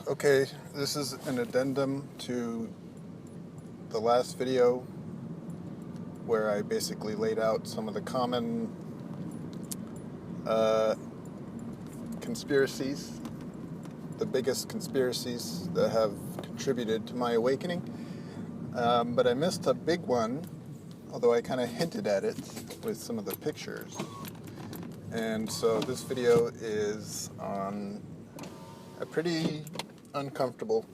Okay, this is an addendum to the last video where I basically laid out some of the common conspiracies, the biggest conspiracies that have contributed to my awakening. But I missed a big one, although I kind of hinted at it with some of the pictures. And so this video is on a pretty uncomfortable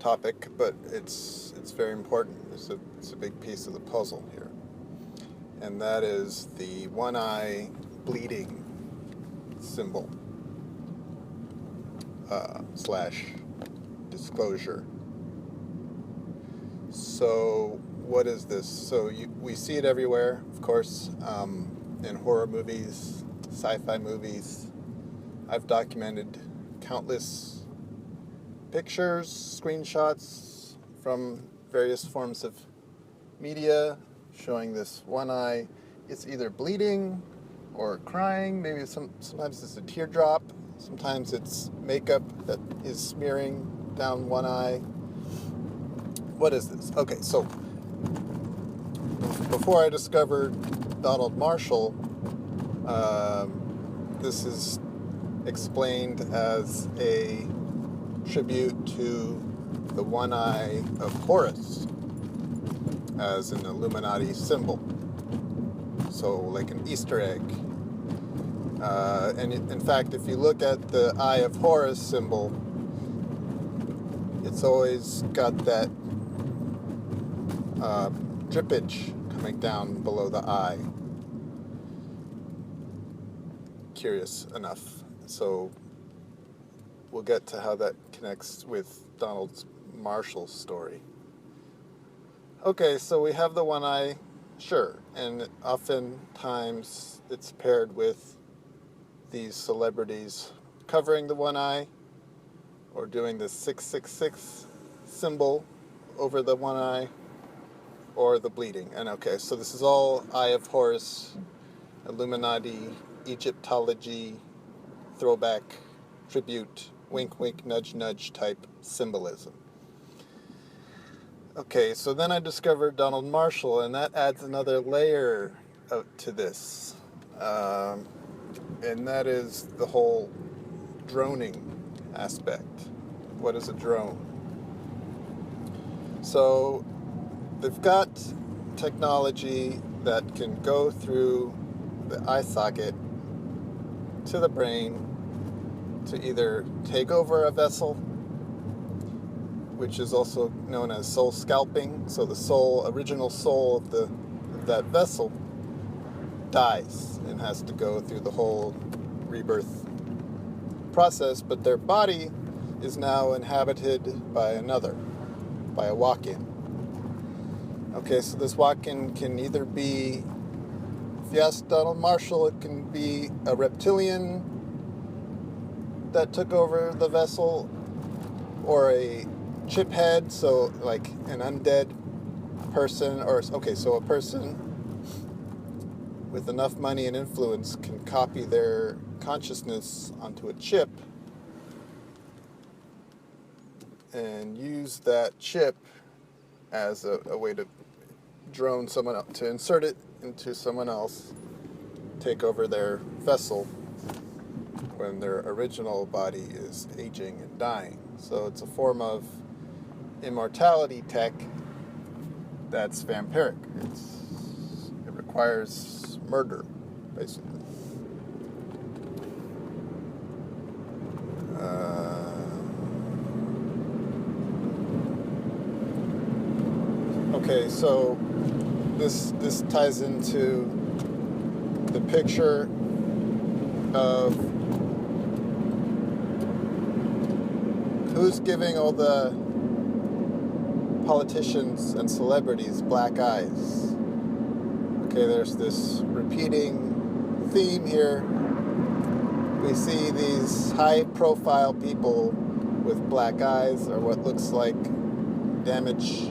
topic, but it's very important. It's a big piece of the puzzle here, and that is the one eye bleeding symbol slash disclosure. So what is this? So we see it everywhere, of course, in horror movies, sci-fi movies. I've documented countless pictures, screenshots from various forms of media showing this one eye. It's either bleeding or crying. Maybe sometimes it's a teardrop. Sometimes it's makeup that is smearing down one eye. What is this? Okay, so before I discovered Donald Marshall, this is explained as a tribute to the one eye of Horus as an Illuminati symbol. So like an Easter egg. And in fact, if you look at the Eye of Horus symbol, it's always got that drippage coming down below the eye. Curious enough. So we'll get to how that connects with Donald Marshall's story. Okay, so we have the one eye, sure, and oftentimes it's paired with these celebrities covering the one eye or doing the 666 symbol over the one eye or the bleeding. And okay, so this is all Eye of Horus, Illuminati, Egyptology, throwback, tribute, wink, wink, nudge, nudge type symbolism. Okay, so then I discovered Donald Marshall, and that adds another layer to this. And that is the whole droning aspect. What is a drone? So they've got technology that can go through the eye socket to the brain to either take over a vessel, which is also known as soul scalping. So the original soul of that vessel dies and has to go through the whole rebirth process, but their body is now inhabited by a walk-in. Okay, so this walk-in can either be, if you ask Donald Marshall, it can be a reptilian that took over the vessel, or a chip head, so like an undead person, so a person with enough money and influence can copy their consciousness onto a chip and use that chip as a way to drone someone else, to insert it into someone else, take over their vessel when their original body is aging and dying. So it's a form of immortality tech that's vampiric. It requires murder, basically. Okay, so this ties into the picture of who's giving all the politicians and celebrities black eyes. Okay, there's this repeating theme here. We see these high-profile people with black eyes, or what looks like damage,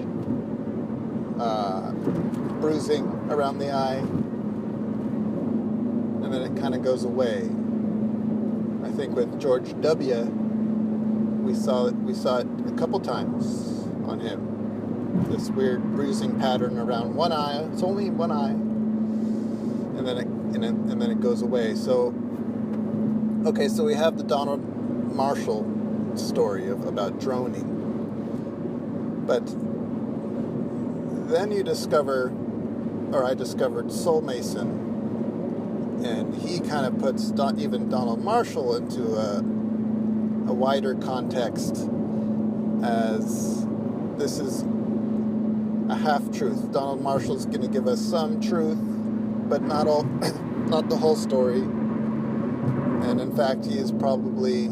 bruising around the eye, and then it kind of goes away. I think with George W., we saw it a couple times on him. This weird bruising pattern around one eye. It's only one eye, and then it goes away. So, okay, so we have the Donald Marshall story about droning, but then you discover, or I discovered, Soulmason, and he kind of puts even Donald Marshall into a wider context, as this is a half-truth. Donald Marshall's going to give us some truth, but not all, not the whole story. And in fact, he is probably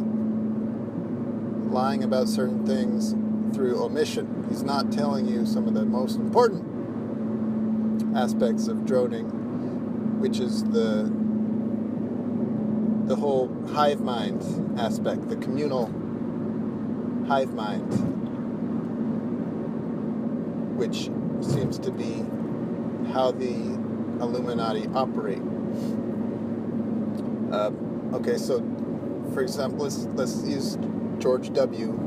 lying about certain things through omission. He's not telling you some of the most important aspects of droning, which is the whole hive mind aspect, the communal hive mind, which seems to be how the Illuminati operate. Okay, so for example, let's use George W.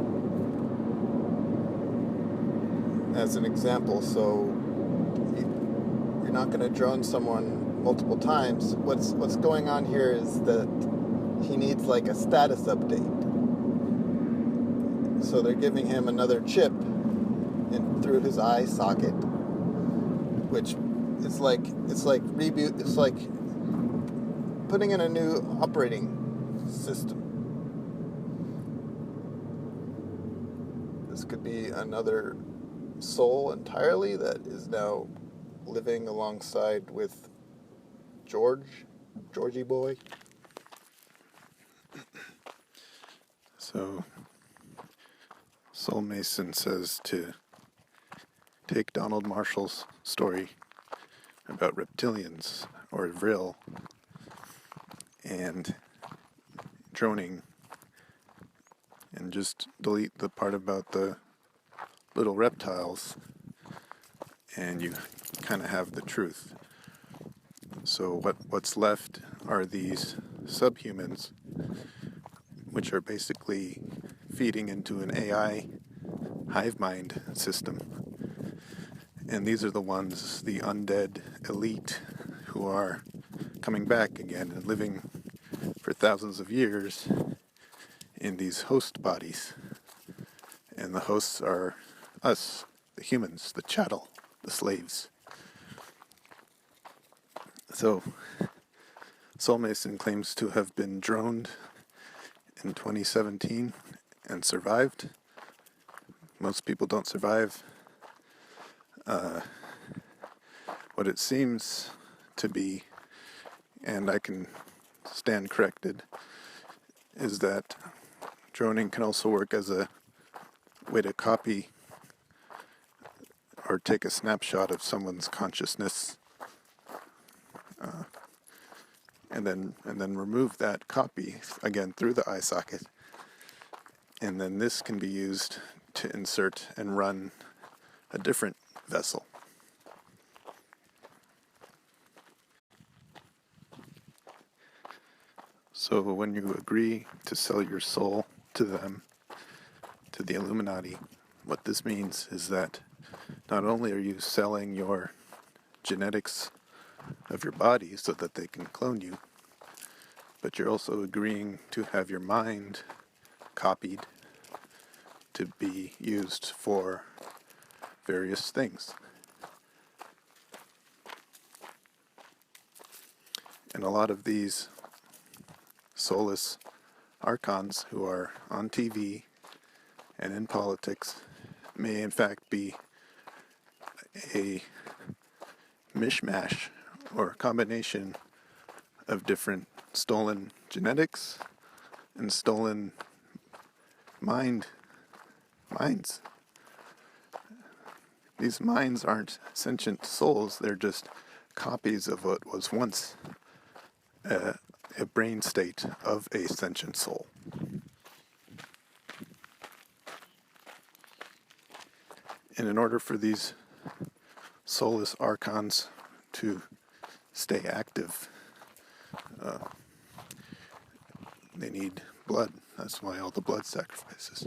as an example. So you're not going to drone someone multiple times. What's going on here is that he needs like a status update. So they're giving him another chip through his eye socket, which it's like reboot. It's like putting in a new operating system. This could be another soul entirely that is now living alongside with Georgie boy. So Soulmason says to take Donald Marshall's story about reptilians or Vril and droning and just delete the part about the little reptiles, and you kind of have the truth. So what's left are these subhumans, which are basically feeding into an AI hive mind system. And these are the ones, the undead elite, who are coming back again and living for thousands of years in these host bodies. And the hosts are us, the humans, the chattel, the slaves. So Soulmason claims to have been droned in 2017 and survived. Most people don't survive. What it seems to be, and I can stand corrected, is that droning can also work as a way to copy or take a snapshot of someone's consciousness, and then remove that copy again through the eye socket, and then this can be used to insert and run a different vessel. So when you agree to sell your soul to them, to the Illuminati, what this means is that not only are you selling your genetics of your body so that they can clone you, but you're also agreeing to have your mind copied to be used for various things. And a lot of these soulless archons who are on TV and in politics may in fact be a mishmash or a combination of different stolen genetics and stolen minds. These minds aren't sentient souls, they're just copies of what was once a brain state of a sentient soul. And in order for these soulless archons to stay active, they need blood. That's why all the blood sacrifices.